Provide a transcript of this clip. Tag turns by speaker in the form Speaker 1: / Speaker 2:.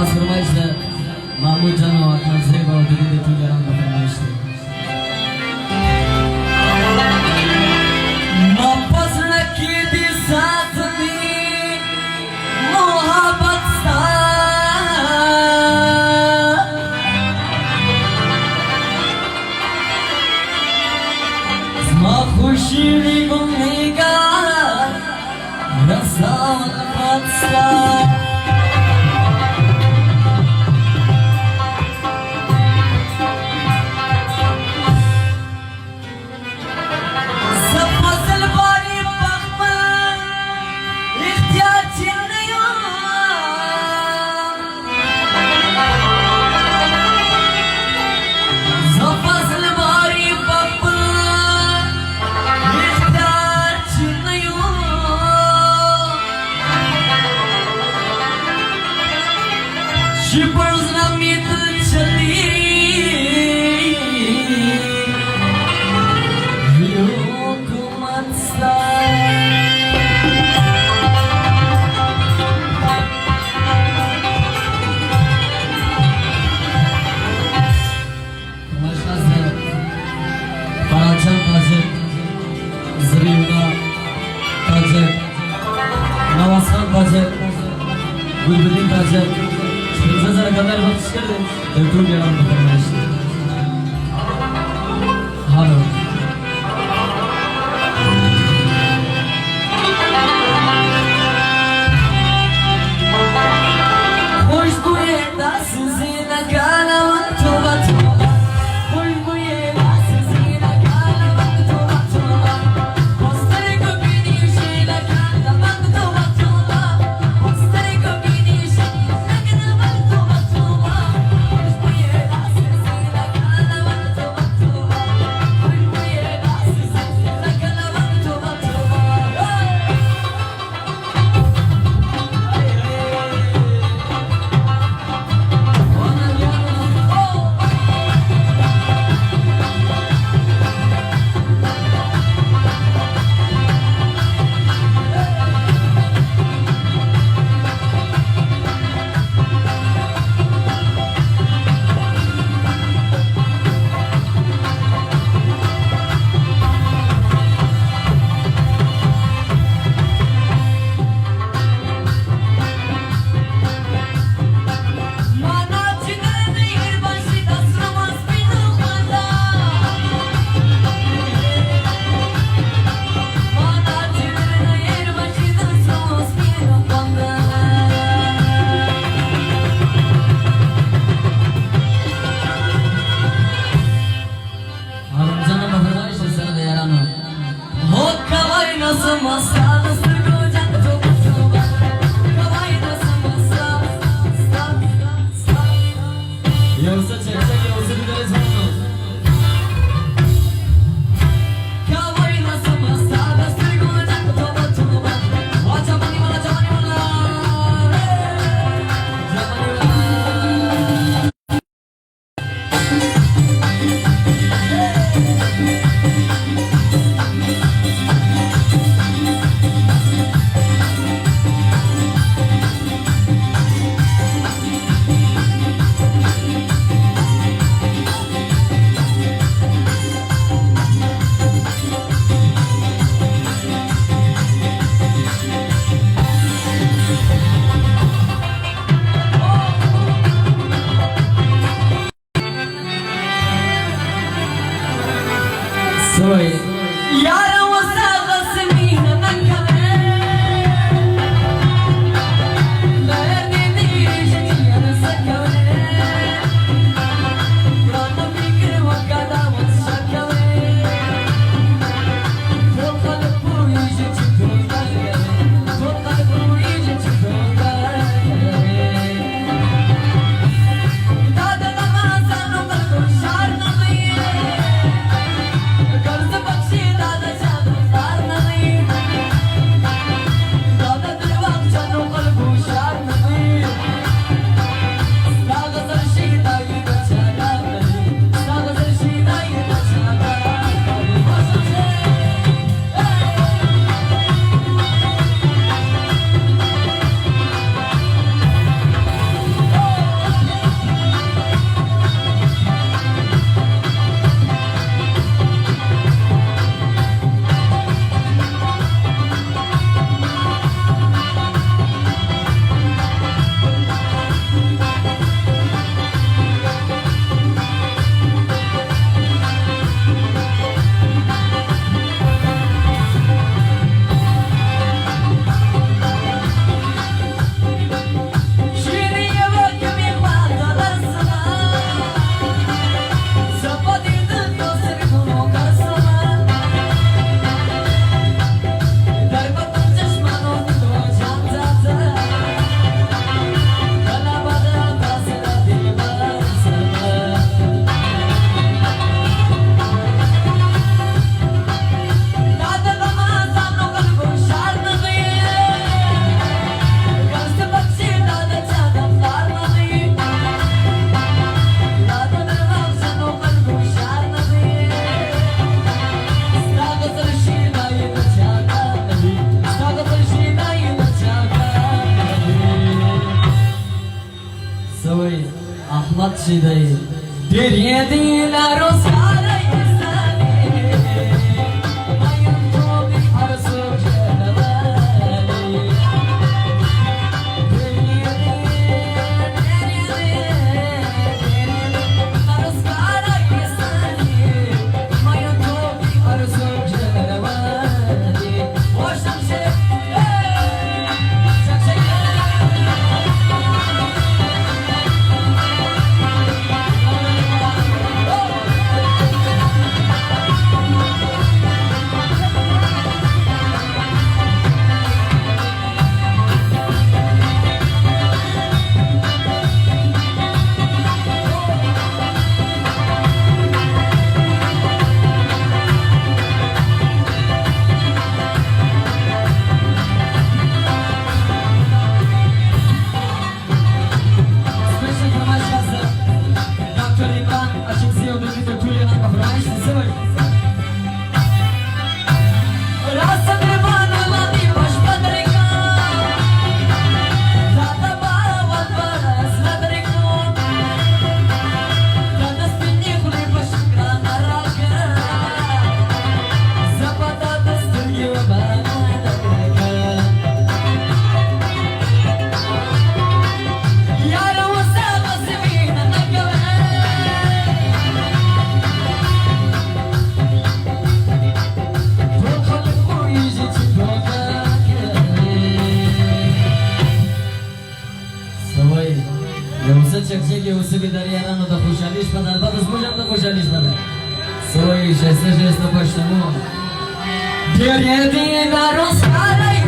Speaker 1: Xas fırmayışda Mahmud Canova Kanzey Baba Dürü'nde tüylerim de fırmayışda Mapasına kedi saatini Muhabbatsa Zma khushiri gumega Rasa fatsa She burns na middle chali Yokumatsa Kumaşazı Paracan Tacik Zrivna Tacik Navaskan Tacik Gülbülin Tacik Zara kadar bakış geldi. Döktüm yalan bakımına işte. Halo. Hoş bu yeda sizine kalamak tobat. Hoş bu yeda sizine kalamak tobat. Postare kopini şeyle kalamak tobat. Postare kopini şeyle kalamak tobat. Ahmad Şidayı. Deriye diler o sarayı sani. Mayın tobi arzu kelevali. Deriye arzu sarayı sani. Mayın tobi arzu kelevali. Hoşam şey. Çekçek yavuzsu bir dari yaran o da koşalış kadar babız bujam da koşalış kadar. Soy jeste başlamı. Deriye diler o sarayı.